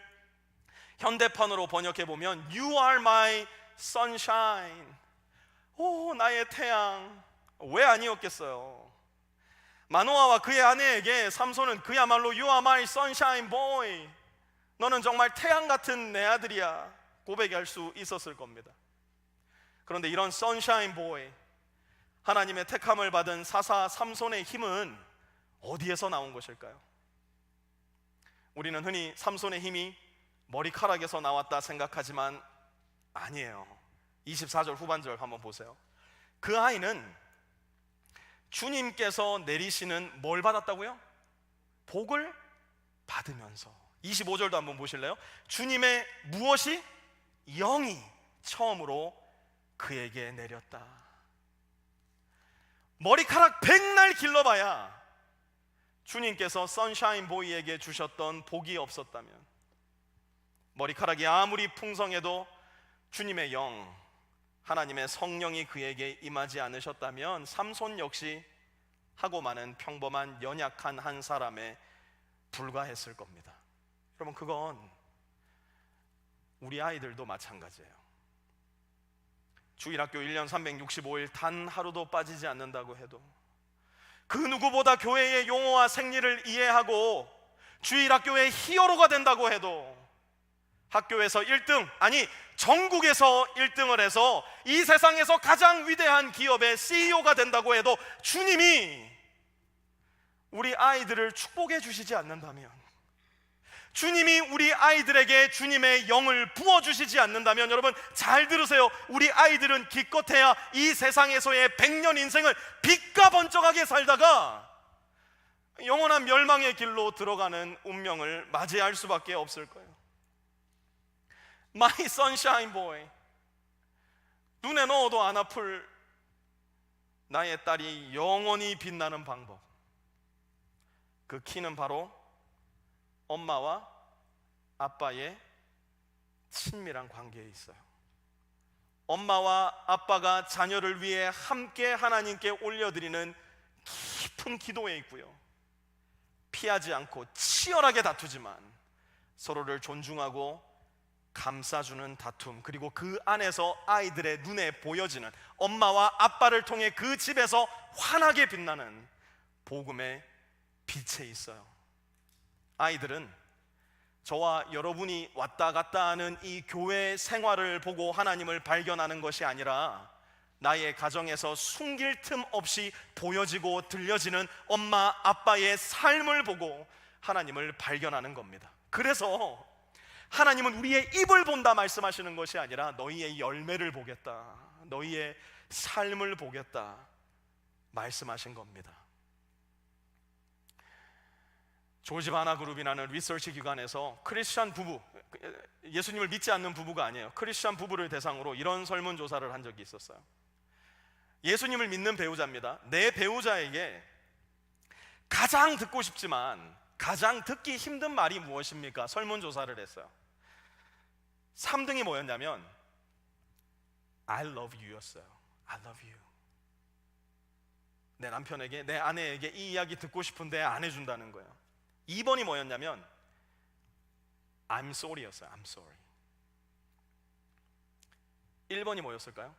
현대판으로 번역해 보면 You are my sunshine. 오, 나의 태양. 왜 아니었겠어요? 마노아와 그의 아내에게 삼손은 그야말로 You are my sunshine boy. 너는 정말 태양 같은 내 아들이야 고백할 수 있었을 겁니다. 그런데 이런 sunshine boy, 하나님의 택함을 받은 사사 삼손의 힘은 어디에서 나온 것일까요? 우리는 흔히 삼손의 힘이 머리카락에서 나왔다 생각하지만 아니에요. 24절 후반절 한번 보세요. 그 아이는 주님께서 내리시는 뭘 받았다고요? 복을 받으면서. 25절도 한번 보실래요? 주님의 무엇이? 영이 처음으로 그에게 내렸다. 머리카락 백날 길러봐야 주님께서 선샤인 보이에게 주셨던 복이 없었다면, 머리카락이 아무리 풍성해도 주님의 영, 하나님의 성령이 그에게 임하지 않으셨다면 삼손 역시 하고 많은 평범한 연약한 한 사람의 불과했을 겁니다. 여러분, 그건 우리 아이들도 마찬가지예요. 주일학교 1년 365일 단 하루도 빠지지 않는다고 해도, 그 누구보다 교회의 용어와 생리를 이해하고 주일학교의 히어로가 된다고 해도, 학교에서 1등, 아니 전국에서 1등을 해서 이 세상에서 가장 위대한 기업의 CEO가 된다고 해도, 주님이 우리 아이들을 축복해 주시지 않는다면, 주님이 우리 아이들에게 주님의 영을 부어주시지 않는다면, 여러분 잘 들으세요. 우리 아이들은 기껏해야 이 세상에서의 100년 인생을 빛과 번쩍하게 살다가 영원한 멸망의 길로 들어가는 운명을 맞이할 수밖에 없을 거예요. My sunshine boy, 눈에 넣어도 안 아플 나의 딸이 영원히 빛나는 방법, 그 키는 바로 엄마와 아빠의 친밀한 관계에 있어요. 엄마와 아빠가 자녀를 위해 함께 하나님께 올려드리는 깊은 기도에 있고요, 피하지 않고 치열하게 다투지만 서로를 존중하고 감싸주는 다툼, 그리고 그 안에서 아이들의 눈에 보여지는, 엄마와 아빠를 통해 그 집에서 환하게 빛나는 복음의 빛에 있어요. 아이들은 저와 여러분이 왔다 갔다 하는 이 교회 생활을 보고 하나님을 발견하는 것이 아니라, 나의 가정에서 숨길 틈 없이 보여지고 들려지는 엄마 아빠의 삶을 보고 하나님을 발견하는 겁니다. 그래서 하나님은 우리의 입을 본다 말씀하시는 것이 아니라 너희의 열매를 보겠다, 너희의 삶을 보겠다 말씀하신 겁니다. 조지 바나 그룹이라는 리서치 기관에서 크리스찬 부부, 예수님을 믿지 않는 부부가 아니에요, 크리스찬 부부를 대상으로 이런 설문조사를 한 적이 있었어요. 예수님을 믿는 배우자입니다. 내 배우자에게 가장 듣고 싶지만 가장 듣기 힘든 말이 무엇입니까? 설문조사를 했어요. 3등이 뭐였냐면 I love you 였어요. I love you. 내 남편에게, 내 아내에게 이 이야기 듣고 싶은데 안 해준다는 거예요. 2번이 뭐였냐면 I'm sorry 였어요. I'm sorry. 1번이 뭐였을까요?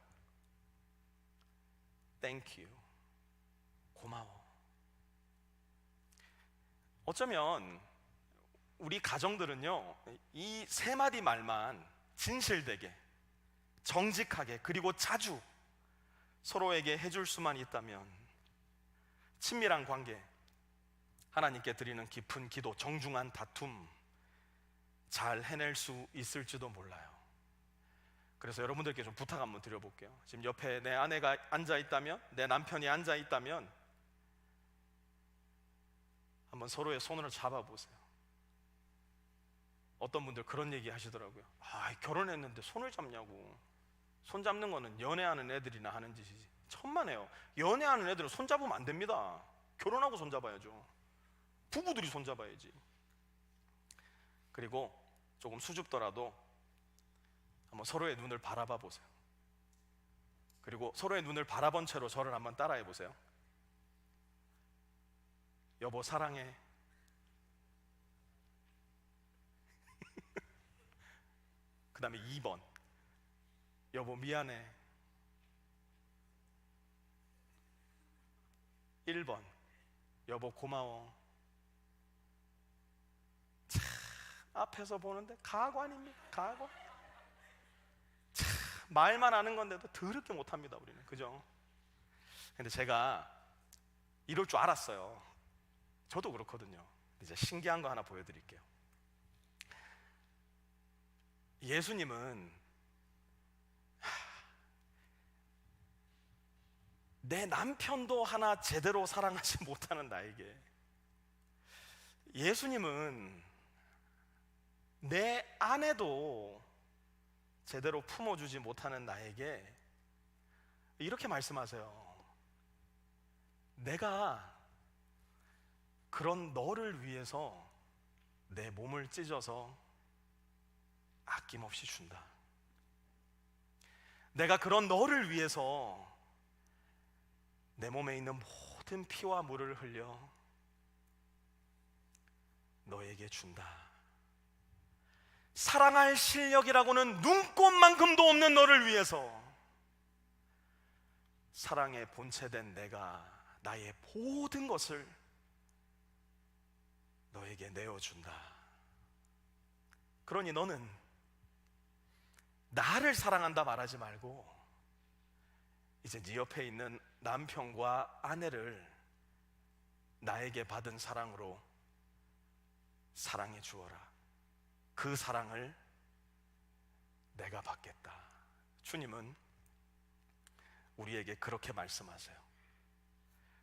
Thank you. 고마워. 어쩌면 우리 가정들은요, 이 세 마디 말만 진실되게, 정직하게, 그리고 자주 서로에게 해줄 수만 있다면 친밀한 관계, 하나님께 드리는 깊은 기도, 정중한 다툼 잘 해낼 수 있을지도 몰라요. 그래서 여러분들께 좀 부탁 한번 드려볼게요. 지금 옆에 내 아내가 앉아있다면, 내 남편이 앉아있다면 한번 서로의 손을 잡아보세요. 어떤 분들 그런 얘기 하시더라고요. 결혼했는데 손을 잡냐고. 손 잡는 거는 연애하는 애들이나 하는 짓이지, 천만에요. 연애하는 애들은 손 잡으면 안 됩니다. 결혼하고 손 잡아야죠. 부부들이 손 잡아야지. 그리고 조금 수줍더라도 한번 서로의 눈을 바라봐 보세요. 그리고 서로의 눈을 바라본 채로 저를 한번 따라해 보세요. 여보 사랑해. 그 다음에 2번, 여보 미안해. 1번, 여보 고마워. 참, 앞에서 보는데 가관입니다. 가관. 참, 말만 하는 건데도 더럽게 못합니다 우리는, 그죠? 근데 제가 이럴 줄 알았어요. 저도 그렇거든요. 이제 신기한 거 하나 보여드릴게요. 예수님은 내 남편도 하나 제대로 사랑하지 못하는 나에게, 예수님은 내 아내도 제대로 품어주지 못하는 나에게 이렇게 말씀하세요. 내가 그런 너를 위해서 내 몸을 찢어서 아낌없이 준다. 내가 그런 너를 위해서 내 몸에 있는 모든 피와 물을 흘려 너에게 준다. 사랑할 실력이라고는 눈꼽만큼도 없는 너를 위해서 사랑의 본체된 내가 나의 모든 것을 너에게 내어준다. 그러니 너는 나를 사랑한다 말하지 말고 이제 네 옆에 있는 남편과 아내를 나에게 받은 사랑으로 사랑해 주어라. 그 사랑을 내가 받겠다. 주님은 우리에게 그렇게 말씀하세요.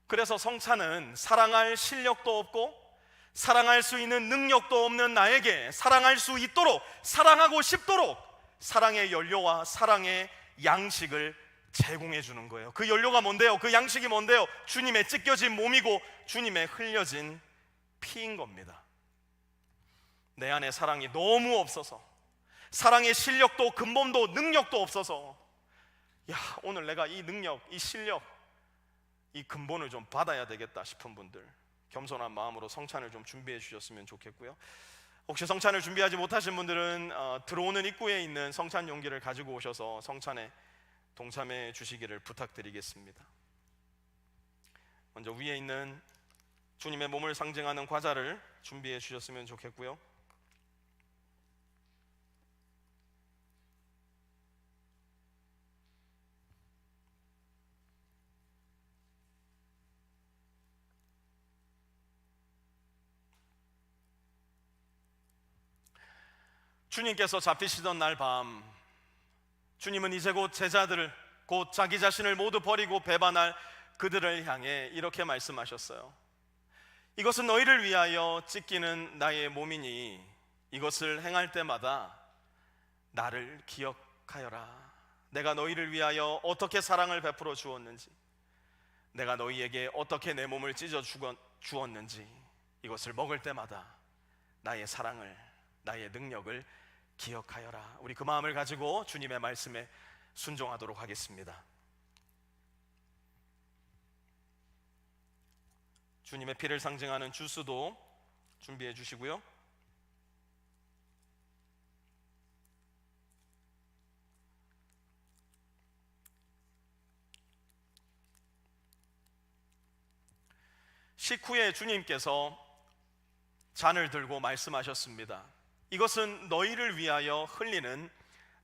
그래서 성찬은 사랑할 실력도 없고 사랑할 수 있는 능력도 없는 나에게 사랑할 수 있도록, 사랑하고 싶도록 사랑의 연료와 사랑의 양식을 제공해 주는 거예요. 그 연료가 뭔데요? 그 양식이 뭔데요? 주님의 찢겨진 몸이고 주님의 흘려진 피인 겁니다. 내 안에 사랑이 너무 없어서, 사랑의 실력도 근본도 능력도 없어서, 야, 오늘 내가 이 능력, 이 실력, 이 근본을 좀 받아야 되겠다 싶은 분들, 겸손한 마음으로 성찬을 좀 준비해 주셨으면 좋겠고요. 혹시 성찬을 준비하지 못하신 분들은 들어오는 입구에 있는 성찬 용기를 가지고 오셔서 성찬에 동참해 주시기를 부탁드리겠습니다. 먼저 위에 있는 주님의 몸을 상징하는 과자를 준비해 주셨으면 좋겠고요. 주님께서 잡히시던 날 밤, 주님은 이제 곧 제자들을, 곧 자기 자신을 모두 버리고 배반할 그들을 향해 이렇게 말씀하셨어요. 이것은 너희를 위하여 찢기는 나의 몸이니 이것을 행할 때마다 나를 기억하여라. 내가 너희를 위하여 어떻게 사랑을 베풀어 주었는지, 내가 너희에게 어떻게 내 몸을 찢어 주었는지, 이것을 먹을 때마다 나의 사랑을, 나의 능력을 기억하여라. 우리 그 마음을 가지고 주님의 말씀에 순종하도록 하겠습니다. 주님의 피를 상징하는 주스도 준비해 주시고요. 식후에 주님께서 잔을 들고 말씀하셨습니다. 이것은 너희를 위하여 흘리는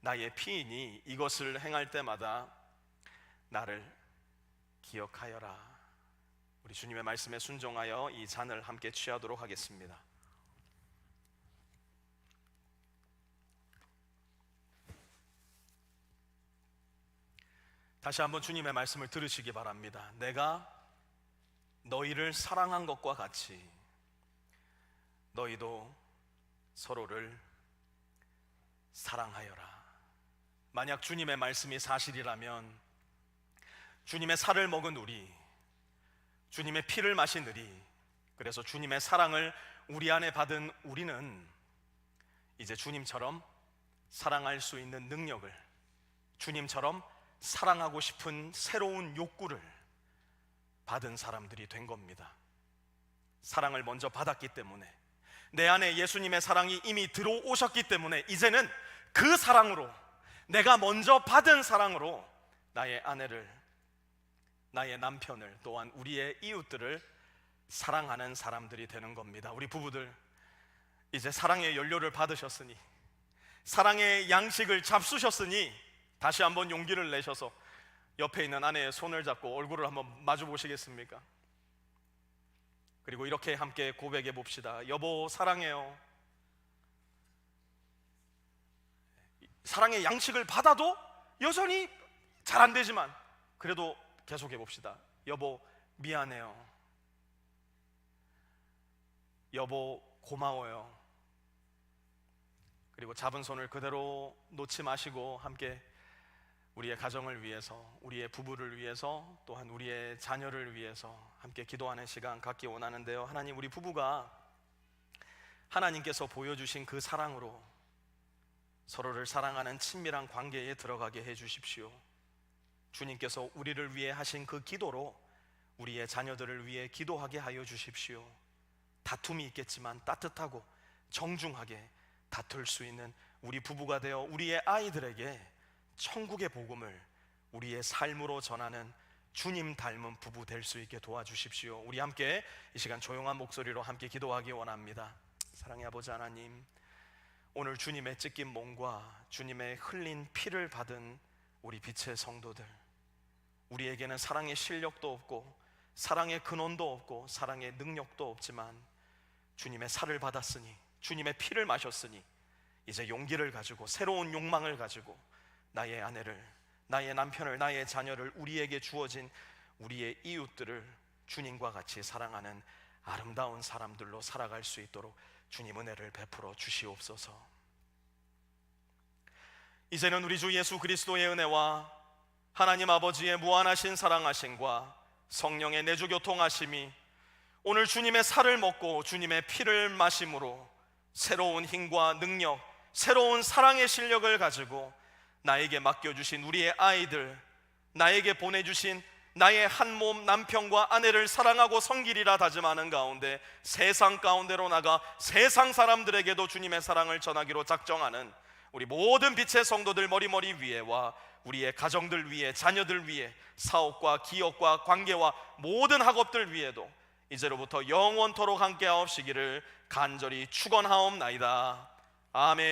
나의 피이니 이것을 행할 때마다 나를 기억하여라. 우리 주님의 말씀에 순종하여 이 잔을 함께 취하도록 하겠습니다. 다시 한번 주님의 말씀을 들으시기 바랍니다. 내가 너희를 사랑한 것과 같이 너희도 서로를 사랑하여라. 만약 주님의 말씀이 사실이라면 주님의 살을 먹은 우리, 주님의 피를 마신 우리, 그래서 주님의 사랑을 우리 안에 받은 우리는 이제 주님처럼 사랑할 수 있는 능력을, 주님처럼 사랑하고 싶은 새로운 욕구를 받은 사람들이 된 겁니다. 사랑을 먼저 받았기 때문에, 내 안에 예수님의 사랑이 이미 들어오셨기 때문에 이제는 그 사랑으로, 내가 먼저 받은 사랑으로 나의 아내를, 나의 남편을, 또한 우리의 이웃들을 사랑하는 사람들이 되는 겁니다. 우리 부부들, 이제 사랑의 연료를 받으셨으니, 사랑의 양식을 잡수셨으니 다시 한번 용기를 내셔서 옆에 있는 아내의 손을 잡고 얼굴을 한번 마주 보시겠습니까? 그리고 이렇게 함께 고백해 봅시다. 여보, 사랑해요. 사랑의 양식을 받아도 여전히 잘 안 되지만 그래도 계속해 봅시다. 여보, 미안해요. 여보, 고마워요. 그리고 잡은 손을 그대로 놓지 마시고 함께 우리의 가정을 위해서, 우리의 부부를 위해서, 또한 우리의 자녀를 위해서 함께 기도하는 시간 갖기 원하는데요. 하나님, 우리 부부가 하나님께서 보여주신 그 사랑으로 서로를 사랑하는 친밀한 관계에 들어가게 해주십시오. 주님께서 우리를 위해 하신 그 기도로 우리의 자녀들을 위해 기도하게 하여 주십시오. 다툼이 있겠지만 따뜻하고 정중하게 다툴 수 있는 우리 부부가 되어 우리의 아이들에게 천국의 복음을 우리의 삶으로 전하는 주님 닮은 부부 될 수 있게 도와주십시오. 우리 함께 이 시간 조용한 목소리로 함께 기도하기 원합니다. 사랑의 아버지 하나님, 오늘 주님의 찢긴 몸과 주님의 흘린 피를 받은 우리 빛의 성도들, 우리에게는 사랑의 실력도 없고 사랑의 근원도 없고 사랑의 능력도 없지만 주님의 살을 받았으니, 주님의 피를 마셨으니 이제 용기를 가지고 새로운 욕망을 가지고 나의 아내를, 나의 남편을, 나의 자녀를, 우리에게 주어진 우리의 이웃들을 주님과 같이 사랑하는 아름다운 사람들로 살아갈 수 있도록 주님 은혜를 베풀어 주시옵소서. 이제는 우리 주 예수 그리스도의 은혜와 하나님 아버지의 무한하신 사랑하심과 성령의 내주 교통하심이 오늘 주님의 살을 먹고 주님의 피를 마심으로 새로운 힘과 능력, 새로운 사랑의 실력을 가지고 나에게 맡겨주신 우리의 아이들, 나에게 보내주신 나의 한 몸 남편과 아내를 사랑하고 섬기리라 다짐하는 가운데 세상 가운데로 나가 세상 사람들에게도 주님의 사랑을 전하기로 작정하는 우리 모든 빛의 성도들 머리머리 위에와 우리의 가정들 위에, 자녀들 위에, 사업과 기업과 관계와 모든 학업들 위에도 이제로부터 영원토록 함께 하옵시기를 간절히 축원하옵나이다. 아멘.